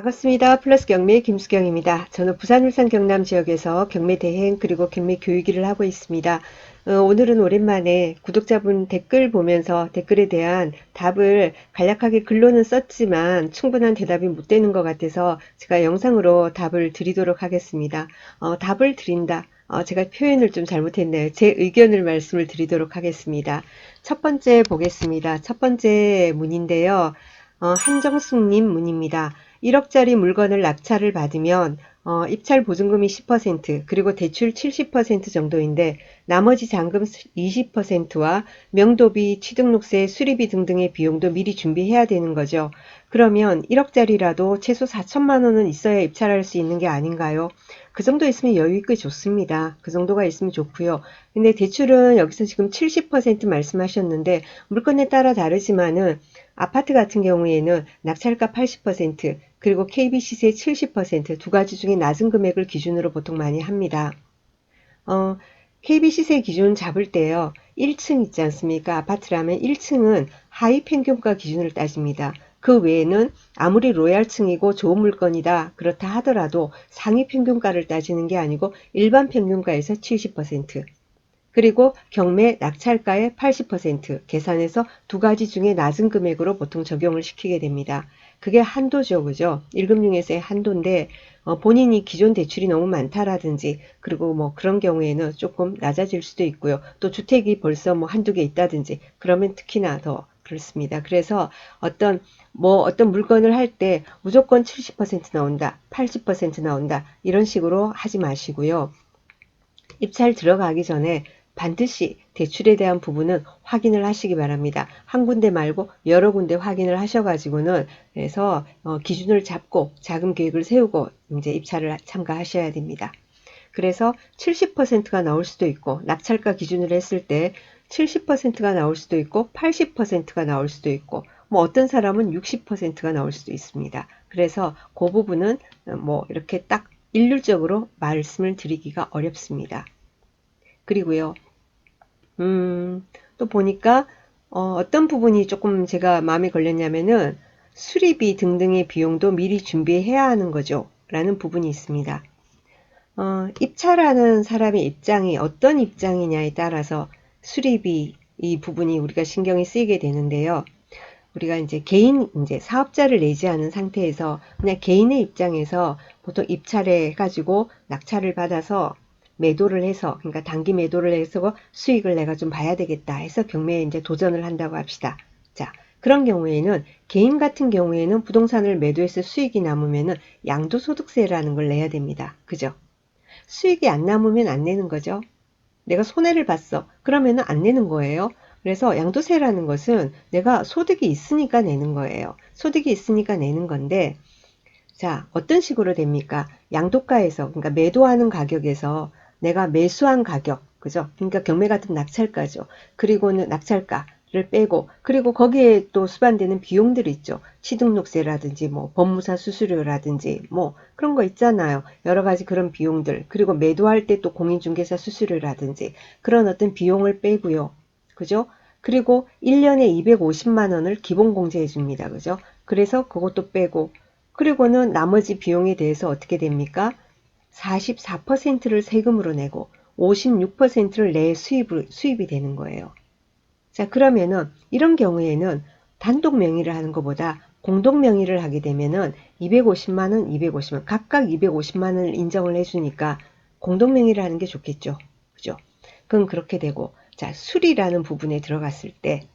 반갑습니다. 플러스 경매 김수경입니다. 저는 부산, 울산, 경남 지역에서 경매 대행 그리고 경매 교육 일을 하고 있습니다. 오늘은 오랜만에 구독자분 댓글 보면서 댓글에 대한 답을 간략하게 글로는 썼지만 충분한 대답이 못 되는 것 같아서 제가 영상으로 답을 드리도록 하겠습니다. 답을 드린다. 제가 표현을 좀 잘못했네요. 제 의견을 말씀을 드리도록 하겠습니다. 첫 번째 보겠습니다. 첫 번째 문인데요. 한정숙님 문입니다. 1억짜리 물건을 낙찰을 받으면 입찰 보증금이 10% 그리고 대출 70% 정도인데 나머지 잔금 20%와 명도비, 취등록세, 수리비 등등의 비용도 미리 준비해야 되는 거죠. 그러면 1억짜리라도 최소 4천만 원은 있어야 입찰할 수 있는 게 아닌가요? 그 정도 있으면 여유 있고 좋습니다. 그 정도가 있으면 좋고요. 근데 대출은 여기서 지금 70% 말씀하셨는데 물건에 따라 다르지만은 아파트 같은 경우에는 낙찰가 80% 그리고 KB 시세 70%두 가지 중에 낮은 금액을 기준으로 보통 많이 합니다. KB 시세 기준 잡을 때요. 1층 있지 않습니까? 아파트라면 1층은 하위 평균가 기준을 따집니다. 그 외에는 아무리 로얄층이고 좋은 물건이다 그렇다 하더라도 상위 평균가를 따지는 게 아니고 일반 평균가에서 70%, 그리고 경매 낙찰가의 80% 계산해서 두 가지 중에 낮은 금액으로 보통 적용을 시키게 됩니다. 그게 한도죠, 그죠? 1금융에서의 한도인데 본인이 기존 대출이 너무 많다라든지 그리고 뭐 그런 경우에는 조금 낮아질 수도 있고요. 또 주택이 벌써 뭐 한두 개 있다든지 그러면 특히나 더 그렇습니다. 그래서 어떤 물건을 할 때 무조건 70% 나온다, 80% 나온다 이런 식으로 하지 마시고요. 입찰 들어가기 전에 반드시 대출에 대한 부분은 확인을 하시기 바랍니다. 한 군데 말고 여러 군데 확인을 하셔가지고는 그래서 기준을 잡고 자금 계획을 세우고 이제 입찰을 참가하셔야 됩니다. 그래서 70%가 나올 수도 있고 낙찰가 기준으로 했을 때 70%가 나올 수도 있고 80%가 나올 수도 있고 뭐 어떤 사람은 60%가 나올 수도 있습니다. 그래서 그 부분은 뭐 이렇게 딱 일률적으로 말씀을 드리기가 어렵습니다. 그리고요, 또 보니까 어떤 부분이 조금 제가 마음에 걸렸냐면은 수리비 등등의 비용도 미리 준비해야 하는 거죠. 라는 부분이 있습니다. 입찰하는 사람의 입장이 어떤 입장이냐에 따라서 수리비 이 부분이 우리가 신경이 쓰이게 되는데요. 우리가 이제 개인 이제 사업자를 내지 않은 상태에서 그냥 개인의 입장에서 보통 입찰해 가지고 낙찰을 받아서 매도를 해서 그러니까 단기 매도를 해서 수익을 내가 좀 봐야 되겠다 해서 경매에 이제 도전을 한다고 합시다. 자, 그런 경우에는 개인 같은 경우에는 부동산을 매도해서 수익이 남으면은 양도소득세라는 걸 내야 됩니다. 그죠? 수익이 안 남으면 안 내는 거죠. 내가 손해를 봤어. 그러면은 안 내는 거예요. 그래서 양도세라는 것은 내가 소득이 있으니까 내는 거예요. 소득이 있으니까 내는 건데, 자, 어떤 식으로 됩니까? 양도가에서, 그러니까 매도하는 가격에서 내가 매수한 가격, 그죠? 그러니까 경매 같은 낙찰가죠. 그리고는 낙찰가를 빼고, 그리고 거기에 또 수반되는 비용들이 있죠. 취등록세라든지, 뭐, 법무사 수수료라든지, 뭐, 그런 거 있잖아요. 여러 가지 그런 비용들. 그리고 매도할 때 또 공인중개사 수수료라든지, 그런 어떤 비용을 빼고요. 그죠? 그리고 1년에 250만 원을 기본 공제해 줍니다. 그죠? 그래서 그것도 빼고, 그리고는 나머지 비용에 대해서 어떻게 됩니까? 44%를 세금으로 내고 56%를 내 수입이 되는 거예요. 자, 그러면은 이런 경우에는 단독 명의를 하는 것보다 공동 명의를 하게 되면은 250만 원, 250만 원, 각각 250만 원을 인정을 해주니까 공동 명의를 하는 게 좋겠죠. 그죠? 그럼 그렇게 되고, 자, 수리라는 부분에 들어갔을 때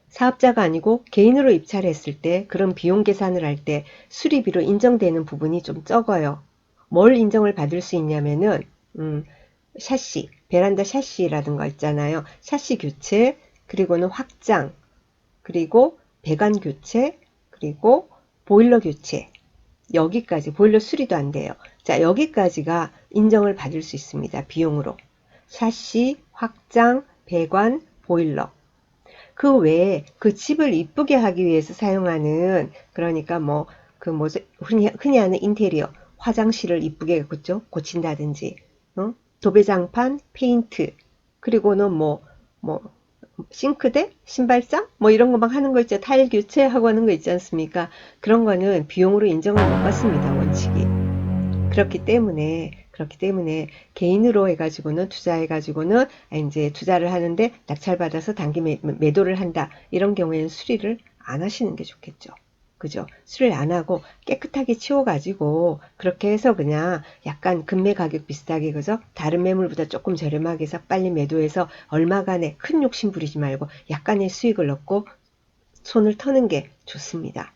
사업자가 아니고 개인으로 입찰했을 때 그런 비용 계산을 할 때 수리비로 인정되는 부분이 좀 적어요. 뭘 인정을 받을 수 있냐면은 샤시, 베란다 샤시라든가 있잖아요. 샤시 교체, 그리고는 확장, 그리고 배관 교체, 그리고 보일러 교체. 여기까지 보일러 수리도 안 돼요. 자, 여기까지가 인정을 받을 수 있습니다. 비용으로. 샤시, 확장, 배관, 보일러. 그 외에 그 집을 이쁘게 하기 위해서 사용하는 그러니까 뭐 그 뭐지 흔히 하는 인테리어 화장실을 이쁘게 그죠 고친다든지 도배장판 페인트 그리고는 뭐 싱크대, 신발장, 뭐 이런 거 막 하는 거 있죠. 타일 교체하고 하는 거 있지 않습니까? 그런 거는 비용으로 인정을 못 받습니다, 원칙이. 그렇기 때문에 개인으로 해가지고는 투자해가지고는 이제 투자를 하는데 낙찰받아서 단기 매도를 한다. 이런 경우에는 수리를 안 하시는 게 좋겠죠. 그죠? 수리를 안 하고 깨끗하게 치워가지고 그렇게 해서 그냥 약간 금매 가격 비슷하게 그죠? 다른 매물보다 조금 저렴하게 해서 빨리 매도해서 얼마간에 큰 욕심 부리지 말고 약간의 수익을 얻고 손을 터는 게 좋습니다.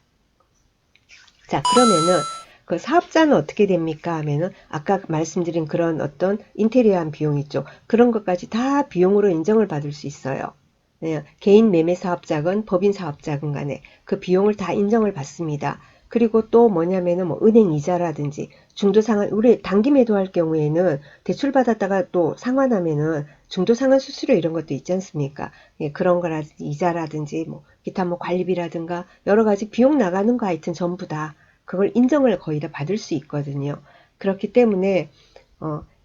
자, 그러면은 그 사업자는 어떻게 됩니까? 하면은 아까 말씀드린 그런 어떤 인테리어한 비용 있죠. 그런 것까지 다 비용으로 인정을 받을 수 있어요. 네, 개인 매매 사업자건 법인 사업자건 간에 그 비용을 다 인정을 받습니다. 그리고 또 뭐냐면은 뭐 은행 이자라든지 중도상환, 우리 단기 매도할 경우에는 대출 받았다가 또 상환하면은 중도상환 수수료 이런 것도 있지 않습니까? 예, 그런 거라든지 이자라든지 뭐 기타 뭐 관리비라든가 여러 가지 비용 나가는 거 하여튼 전부 다 그걸 인정을 거의 다 받을 수 있거든요. 그렇기 때문에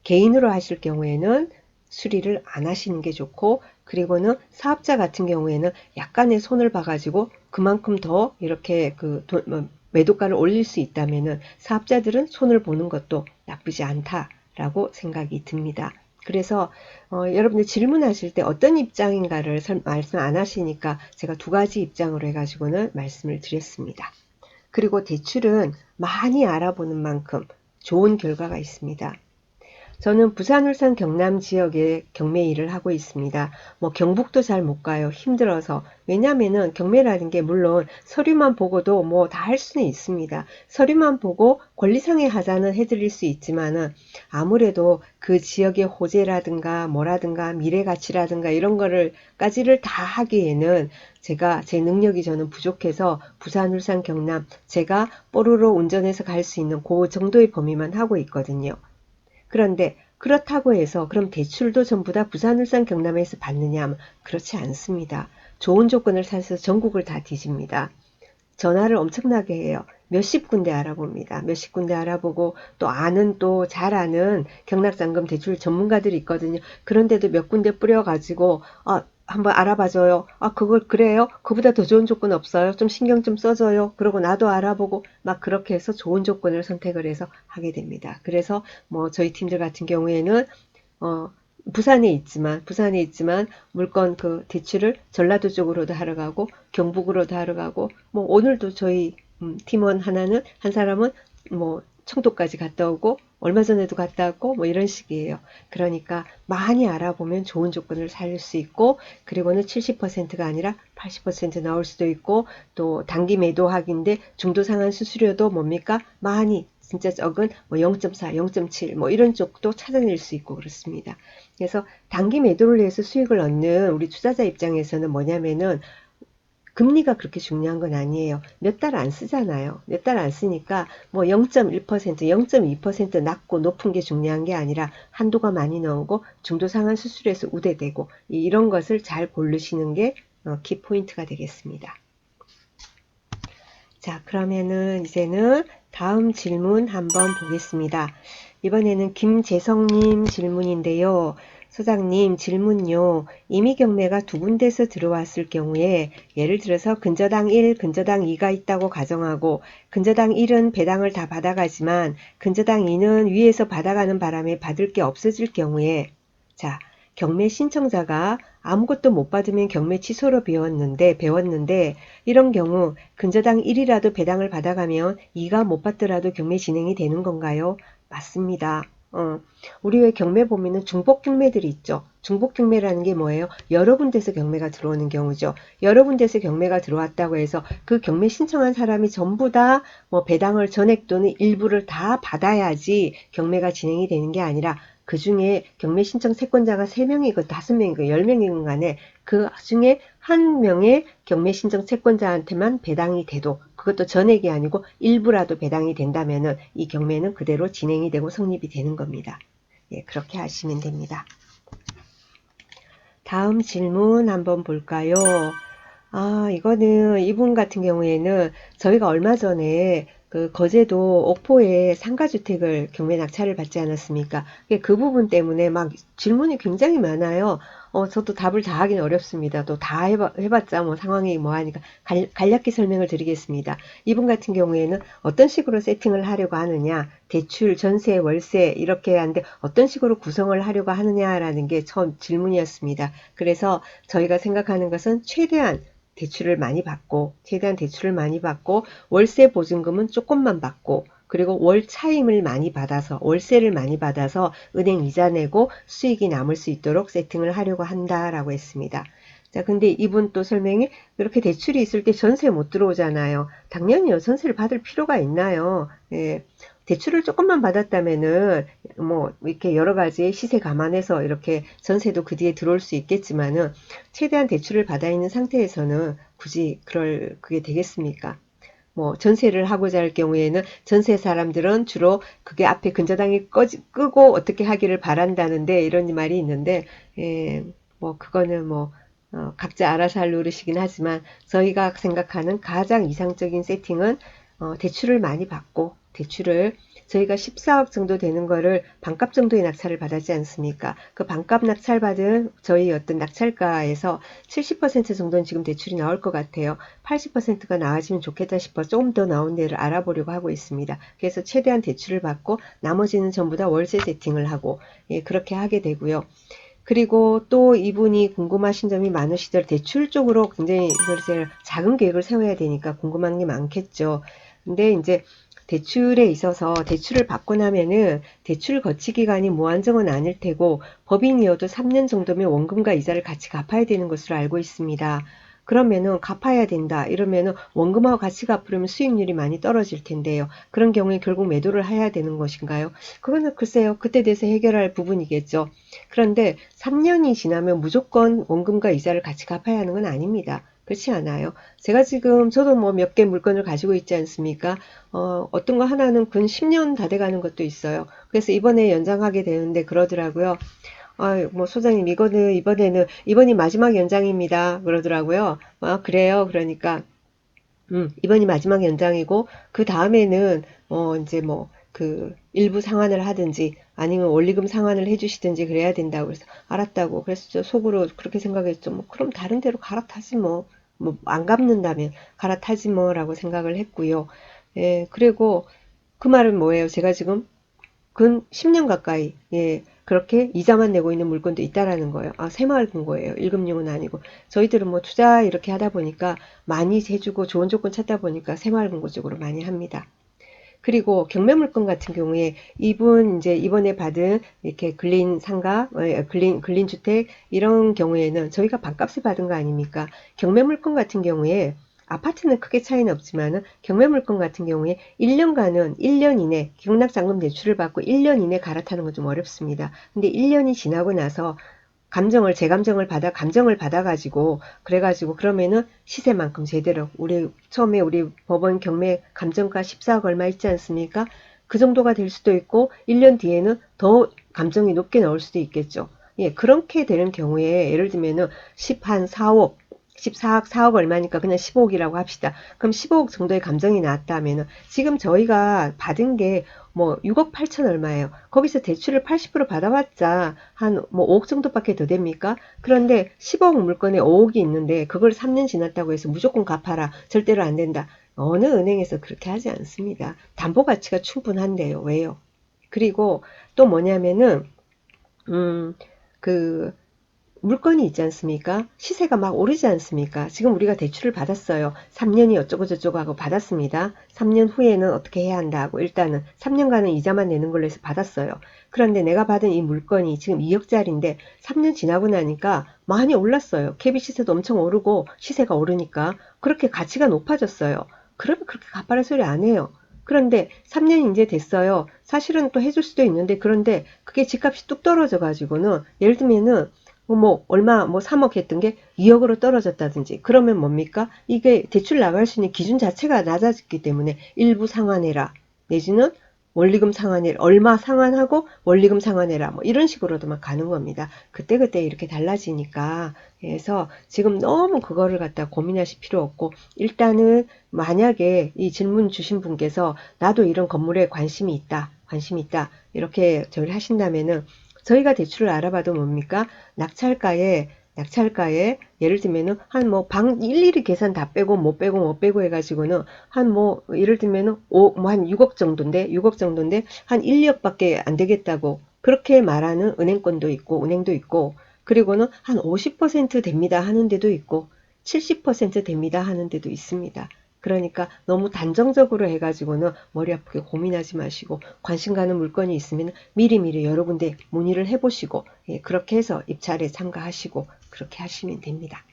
개인으로 하실 경우에는 수리를 안 하시는 게 좋고 그리고는 사업자 같은 경우에는 약간의 손을 봐가지고 그만큼 더 이렇게 매도가를 올릴 수 있다면은 사업자들은 손을 보는 것도 나쁘지 않다라고 생각이 듭니다. 그래서 여러분들 질문하실 때 어떤 입장인가를 말씀 안 하시니까 제가 두 가지 입장으로 해가지고는 말씀을 드렸습니다. 그리고 대출은 많이 알아보는 만큼 좋은 결과가 있습니다. 저는 부산, 울산, 경남 지역에 경매 일을 하고 있습니다. 뭐 경북도 잘 못 가요. 힘들어서. 왜냐면은 경매라는 게 물론 서류만 보고도 뭐 다 할 수는 있습니다. 서류만 보고 권리상의 하자는 해드릴 수 있지만은 아무래도 그 지역의 호재라든가 뭐라든가 미래 가치라든가 이런 거를까지를 다 하기에는 제 능력이 저는 부족해서 부산, 울산, 경남 제가 뽀로로 운전해서 갈 수 있는 그 정도의 범위만 하고 있거든요. 그런데 그렇다고 해서 그럼 대출도 전부 다 부산, 울산, 경남에서 받느냐 하면 그렇지 않습니다. 좋은 조건을 찾아서 전국을 다 뒤집니다. 전화를 엄청나게 해요. 몇십 군데 알아봅니다. 몇십 군데 알아보고 또 아는 또 잘 아는 경락잔금 대출 전문가들이 있거든요. 그런데도 몇 군데 뿌려가지고 한번 알아봐줘요. 그걸 그래요? 그보다 더 좋은 조건 없어요? 좀 신경 좀 써줘요. 그러고 나도 알아보고 막 그렇게 해서 좋은 조건을 선택을 해서 하게 됩니다. 그래서 뭐 저희 팀들 같은 경우에는 어, 부산에 있지만 물건 그 대출을 전라도 쪽으로도 하러 가고 경북으로도 하러 가고 뭐 오늘도 저희 팀원 하나는 한 사람은 뭐 청도까지 갔다 오고 얼마 전에도 갔다 왔고 뭐 이런 식이에요. 그러니까 많이 알아보면 좋은 조건을 살 수 있고 그리고는 70%가 아니라 80% 나올 수도 있고 또 단기 매도학인데 중도 상환 수수료도 뭡니까? 많이 진짜 적은 뭐 0.4, 0.7 뭐 이런 쪽도 찾아낼 수 있고 그렇습니다. 그래서 단기 매도를 해서 수익을 얻는 우리 투자자 입장에서는 뭐냐면은 금리가 그렇게 중요한 건 아니에요. 몇 달 안 쓰잖아요. 몇 달 안 쓰니까 뭐 0.1%, 0.2% 낮고 높은 게 중요한 게 아니라 한도가 많이 나오고 중도 상환 수수료에서 우대되고 이런 것을 잘 고르시는 게 키포인트가 되겠습니다. 자, 그러면은 이제는 다음 질문 한번 보겠습니다. 이번에는 김재성님 질문인데요. 소장님 질문요. 이미 경매가 두 군데서 들어왔을 경우에 예를 들어서 근저당 1, 근저당 2가 있다고 가정하고 근저당 1은 배당을 다 받아가지만 근저당 2는 위에서 받아가는 바람에 받을 게 없어질 경우에 자, 경매 신청자가 아무것도 못 받으면 경매 취소로 배웠는데 이런 경우 근저당 1이라도 배당을 받아가면 2가 못 받더라도 경매 진행이 되는 건가요? 맞습니다. 우리 왜 경매 보면은 중복 경매들이 있죠. 중복 경매라는 게 뭐예요? 여러 군데서 경매가 들어오는 경우죠. 여러 군데서 경매가 들어왔다고 해서 그 경매 신청한 사람이 전부 다 뭐 배당을 전액 또는 일부를 다 받아야지 경매가 진행이 되는 게 아니라 그 중에 경매 신청 채권자가 3명이고 5명이고 10명이건 간에 그 중에 한 명의 경매 신청 채권자한테만 배당이 돼도 그것도 전액이 아니고 일부라도 배당이 된다면은 이 경매는 그대로 진행이 되고 성립이 되는 겁니다. 예, 그렇게 하시면 됩니다. 다음 질문 한번 볼까요? 이거는 이분 같은 경우에는 저희가 얼마 전에 그 거제도 옥포에 상가주택을 경매 낙찰을 받지 않았습니까? 그 부분 때문에 막 질문이 굉장히 많아요. 저도 답을 다 하긴 어렵습니다. 또 다 해봤자 뭐 상황이 뭐 하니까 간략히 설명을 드리겠습니다. 이분 같은 경우에는 어떤 식으로 세팅을 하려고 하느냐, 대출, 전세, 월세 이렇게 하는데 어떤 식으로 구성을 하려고 하느냐라는 게 처음 질문이었습니다. 그래서 저희가 생각하는 것은 최대한 대출을 많이 받고 월세 보증금은 조금만 받고 그리고 월 차임을 많이 받아서 월세를 많이 받아서 은행 이자 내고 수익이 남을 수 있도록 세팅을 하려고 한다라고 했습니다. 자, 근데 이분 또 설명이 이렇게 대출이 있을 때 전세 못 들어오잖아요. 당연히요. 전세를 받을 필요가 있나요? 예. 대출을 조금만 받았다면은 뭐 이렇게 여러 가지 시세 감안해서 이렇게 전세도 그 뒤에 들어올 수 있겠지만은 최대한 대출을 받아 있는 상태에서는 굳이 그게 되겠습니까? 뭐 전세를 하고자 할 경우에는 전세 사람들은 주로 그게 앞에 근저당이 끄고 어떻게 하기를 바란다는데 이런 말이 있는데 뭐 그거는 뭐 각자 알아서 할 노릇이긴 하지만 저희가 생각하는 가장 이상적인 세팅은 대출을 많이 받고 대출을 저희가 14억 정도 되는 거를 반값 정도의 낙찰을 받았지 않습니까? 그 반값 낙찰받은 저희 어떤 낙찰가에서 70% 정도는 지금 대출이 나올 것 같아요. 80%가 나와지면 좋겠다 싶어 조금 더 나온 데를 알아보려고 하고 있습니다. 그래서 최대한 대출을 받고 나머지는 전부 다 월세 세팅을 하고 그렇게 하게 되고요. 그리고 또 이분이 궁금하신 점이 많으시더라도 대출 쪽으로 굉장히 글쎄 작은 계획을 세워야 되니까 궁금한 게 많겠죠. 근데 이제 대출에 있어서 대출을 받고 나면은 대출 거치 기간이 무한정은 아닐 테고 법인이어도 3년 정도면 원금과 이자를 같이 갚아야 되는 것으로 알고 있습니다. 그러면은 갚아야 된다. 이러면은 원금하고 같이 갚으려면 수익률이 많이 떨어질 텐데요. 그런 경우에 결국 매도를 해야 되는 것인가요? 그거는 글쎄요. 그때 돼서 해결할 부분이겠죠. 그런데 3년이 지나면 무조건 원금과 이자를 같이 갚아야 하는 건 아닙니다. 그렇지 않아요. 제가 지금 저도 뭐 몇 개 물건을 가지고 있지 않습니까? 어떤 거 하나는 근 10년 다 돼가는 것도 있어요. 그래서 이번에 연장하게 되는데 그러더라고요. 뭐 소장님 이번에는 이번이 마지막 연장입니다. 그러더라고요. 그래요. 그러니까 이번이 마지막 연장이고 그 다음에는 이제 뭐 그 일부 상환을 하든지 아니면 원리금 상환을 해주시든지 그래야 된다고 그래서 알았다고 그래서 저 속으로 그렇게 생각했죠. 뭐 그럼 다른 데로 갈아타지 뭐 안 갚는다면 갈아타지 뭐라고 생각을 했고요. 예, 그리고 그 말은 뭐예요? 제가 지금 근 10년 가까이 그렇게 이자만 내고 있는 물건도 있다라는 거예요. 새마을 금고예요. 1금융은 아니고 저희들은 뭐 투자 이렇게 하다 보니까 많이 해주고 좋은 조건 찾다 보니까 새마을 금고 쪽으로 많이 합니다. 그리고 경매물건 같은 경우에 이분 이제 이번에 받은 이렇게 근린 상가, 근린 주택 이런 경우에는 저희가 반값을 받은 거 아닙니까? 경매물건 같은 경우에 아파트는 크게 차이는 없지만은 경매물건 같은 경우에 1년간은 1년 이내 경락잔금 대출을 받고 1년 이내 갈아타는 건 좀 어렵습니다. 근데 1년이 지나고 나서 감정을 받아가지고, 그래가지고, 그러면은 시세만큼 제대로, 처음에 우리 법원 경매 감정가 14억 얼마 있지 않습니까? 그 정도가 될 수도 있고, 1년 뒤에는 더 감정이 높게 나올 수도 있겠죠. 예, 그렇게 되는 경우에, 예를 들면은 10한 4억, 14억, 4억 얼마니까 그냥 15억이라고 합시다. 그럼 15억 정도의 감정이 나왔다면은, 지금 저희가 받은 게 뭐 6억 8천 얼마예요. 거기서 대출을 80% 받아봤자 한 뭐 5억 정도밖에 더 됩니까? 그런데 10억 물건에 5억이 있는데 그걸 3년 지났다고 해서 무조건 갚아라. 절대로 안 된다. 어느 은행에서 그렇게 하지 않습니다. 담보 가치가 충분한데요. 왜요? 그리고 또 뭐냐면은 음, 그 물건이 있지 않습니까? 시세가 막 오르지 않습니까? 지금 우리가 대출을 받았어요. 3년이 어쩌고 저쩌고 하고 받았습니다. 3년 후에는 어떻게 해야 한다 하고 일단은 3년간은 이자만 내는 걸로 해서 받았어요. 그런데 내가 받은 이 물건이 지금 2억짜리인데 3년 지나고 나니까 많이 올랐어요. KB 시세도 엄청 오르고 시세가 오르니까 그렇게 가치가 높아졌어요. 그러면 그렇게 갚아라 소리 안 해요. 그런데 3년이 이제 됐어요. 사실은 또 해줄 수도 있는데 그런데 그게 집값이 뚝 떨어져 가지고는 예를 들면은 얼마, 3억 했던 게 2억으로 떨어졌다든지, 그러면 뭡니까? 이게 대출 나갈 수 있는 기준 자체가 낮아졌기 때문에 일부 상환해라. 내지는, 원리금 상환해, 얼마 상환하고 원리금 상환해라. 뭐 이런 식으로도 막 가는 겁니다. 그때그때 이렇게 달라지니까. 그래서 지금 너무 그거를 갖다 고민하실 필요 없고, 일단은 만약에 이 질문 주신 분께서 나도 이런 건물에 관심이 있다. 이렇게 저를 하신다면은 저희가 대출을 알아봐도 뭡니까? 낙찰가에 예를 들면은 한 뭐 방 일일이 계산 다 빼고 못 빼고 해가지고는 한 뭐 예를 들면은 뭐 한 6억 정도인데 한 1, 2억밖에 안 되겠다고 그렇게 말하는 은행도 있고 그리고는 한 50% 됩니다 하는 데도 있고 70% 됩니다 하는 데도 있습니다. 그러니까 너무 단정적으로 해가지고는 머리 아프게 고민하지 마시고 관심 가는 물건이 있으면 미리미리 여러 군데 문의를 해보시고 예, 그렇게 해서 입찰에 참가하시고 그렇게 하시면 됩니다.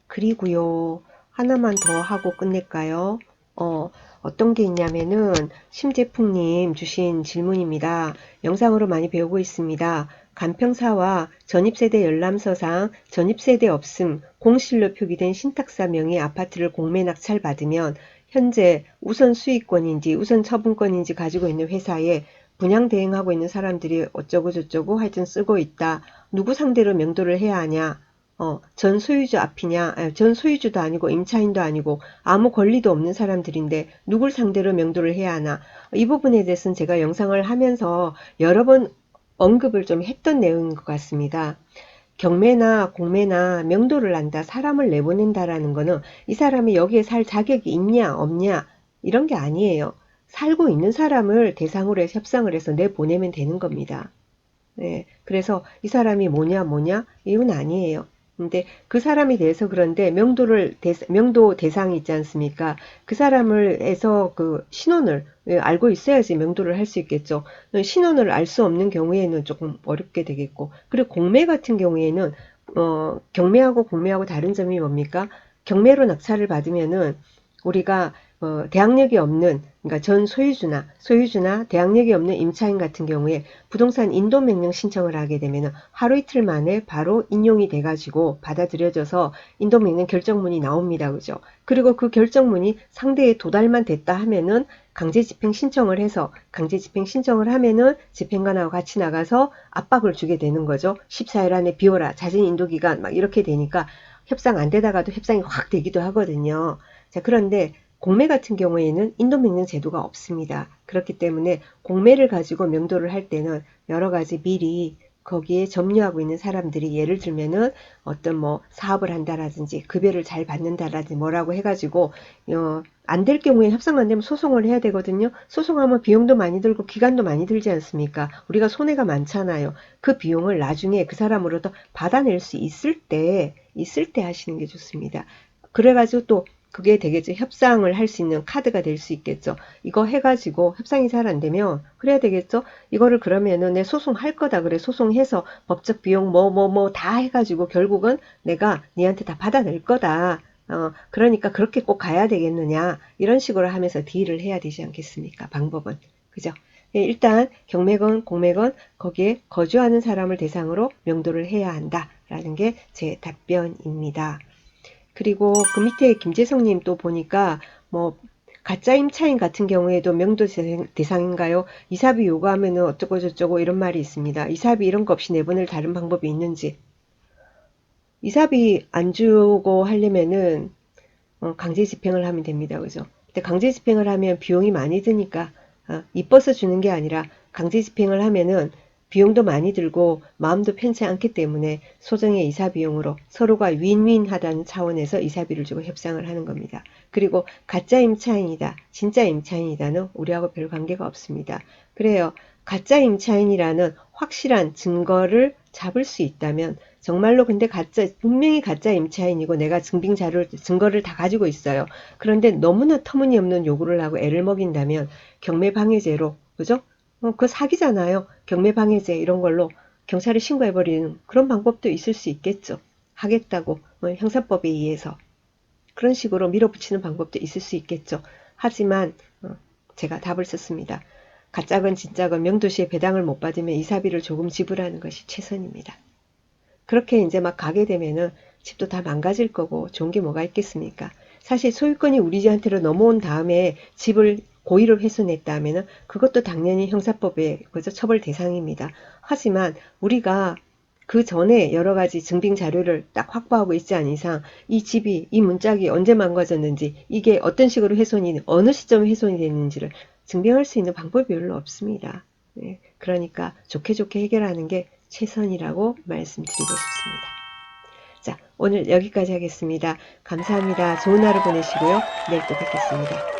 그리고요, 하나만 더 하고 끝낼까요? 어떤 게 있냐면은, 심재풍님 주신 질문입니다. 영상으로 많이 배우고 있습니다. 간평사와 전입세대 열람서상 전입세대 없음 공실로 표기된 신탁사 명의 아파트를 공매 낙찰 받으면 현재 우선 수익권인지 우선 처분권인지 가지고 있는 회사에 분양 대행하고 있는 사람들이 어쩌고 저쩌고 하여튼 쓰고 있다. 누구 상대로 명도를 해야 하냐? 전 소유주 앞이냐, 전 소유주도 아니고 임차인도 아니고 아무 권리도 없는 사람들인데 누굴 상대로 명도를 해야 하나. 이 부분에 대해서는 제가 영상을 하면서 여러 번 언급을 좀 했던 내용인 것 같습니다. 경매나 공매나 명도를 한다, 사람을 내보낸다라는 거는 이 사람이 여기에 살 자격이 있냐, 없냐, 이런 게 아니에요. 살고 있는 사람을 대상으로 해서 협상을 해서 내보내면 되는 겁니다. 네, 그래서 이 사람이 뭐냐 이건 아니에요. 근데 그 사람에 대해서 그런데 명도 대상이 있지 않습니까? 그 사람을 해서 그 신원을 알고 있어야지 명도를 할 수 있겠죠. 신원을 알 수 없는 경우에는 조금 어렵게 되겠고, 그리고 공매 같은 경우에는 경매하고 공매하고 다른 점이 뭡니까? 경매로 낙찰을 받으면은 우리가 대항력이 없는, 그러니까 전 소유주나 대항력이 없는 임차인 같은 경우에 부동산 인도명령 신청을 하게 되면 하루 이틀 만에 바로 인용이 돼가지고 받아들여져서 인도명령 결정문이 나옵니다. 그죠? 그리고 그 결정문이 상대의 도달만 됐다 하면은 강제집행 신청을 해서 강제집행 신청을 하면은 집행관하고 같이 나가서 압박을 주게 되는 거죠. 14일 안에 비워라. 자진 인도기간 막 이렇게 되니까 협상 안 되다가도 협상이 확 되기도 하거든요. 자, 그런데 공매 같은 경우에는 인도명령 제도가 없습니다. 그렇기 때문에 공매를 가지고 명도를 할 때는 여러 가지 미리 거기에 점유하고 있는 사람들이 예를 들면은 어떤 뭐 사업을 한다라든지 급여를 잘 받는다라든지 뭐라고 해가지고 안 될 경우에 협상 안 되면 소송을 해야 되거든요. 소송하면 비용도 많이 들고 기간도 많이 들지 않습니까? 우리가 손해가 많잖아요. 그 비용을 나중에 그 사람으로부터 받아낼 수 있을 때 하시는 게 좋습니다. 그래가지고 또 그게 되겠죠. 협상을 할 수 있는 카드가 될 수 있겠죠. 이거 해가지고 협상이 잘 안 되면 그래야 되겠죠. 이거를 그러면은 내 소송할 거다 그래. 소송해서 법적 비용 뭐 다 해가지고 결국은 내가 니한테 다 받아낼 거다. 그러니까 그렇게 꼭 가야 되겠느냐. 이런 식으로 하면서 딜을 해야 되지 않겠습니까? 방법은. 그죠? 예, 일단 경매건 공매건 거기에 거주하는 사람을 대상으로 명도를 해야 한다라는 게 제 답변입니다. 그리고 그 밑에 김재성님 또 보니까 뭐 가짜 임차인 같은 경우에도 명도 대상인가요? 이사비 요구하면은 어쩌고 저쩌고 이런 말이 있습니다. 이사비 이런 거 없이 내보낼 다른 방법이 있는지. 이사비 안 주고 하려면은 강제 집행을 하면 됩니다. 그죠? 근데 강제 집행을 하면 비용이 많이 드니까 이뻐서 주는 게 아니라 강제 집행을 하면은 비용도 많이 들고 마음도 편치 않기 때문에 소정의 이사 비용으로 서로가 윈윈하다는 차원에서 이사비를 주고 협상을 하는 겁니다. 그리고 가짜 임차인이다, 진짜 임차인이다는 우리하고 별 관계가 없습니다. 그래요. 가짜 임차인이라는 확실한 증거를 잡을 수 있다면 정말로 근데 분명히 가짜 임차인이고 내가 증거를 다 가지고 있어요. 그런데 너무나 터무니없는 요구를 하고 애를 먹인다면 경매방해죄로, 그죠? 그 사기잖아요. 경매방해죄 이런 걸로 경찰에 신고해버리는 그런 방법도 있을 수 있겠죠. 하겠다고 형사법에 의해서 그런 식으로 밀어붙이는 방법도 있을 수 있겠죠. 하지만 제가 답을 썼습니다. 가짜건 진짜건 명도시에 배당을 못 받으면 이사비를 조금 지불하는 것이 최선입니다. 그렇게 이제 막 가게 되면은 집도 다 망가질 거고 좋은 게 뭐가 있겠습니까? 사실 소유권이 우리한테로 넘어온 다음에 집을 고의로 훼손했다 하면은 그것도 당연히 형사법의 그죠 처벌 대상입니다. 하지만 우리가 그 전에 여러 가지 증빙 자료를 딱 확보하고 있지 않은 이상 이 집이 이 문짝이 언제 망가졌는지 이게 어떤 식으로 훼손이 어느 시점에 훼손이 됐는지를 증명할 수 있는 방법이 별로 없습니다. 네, 그러니까 좋게 좋게 해결하는 게 최선이라고 말씀드리고 싶습니다. 자, 오늘 여기까지 하겠습니다. 감사합니다. 좋은 하루 보내시고요. 내일 또 뵙겠습니다.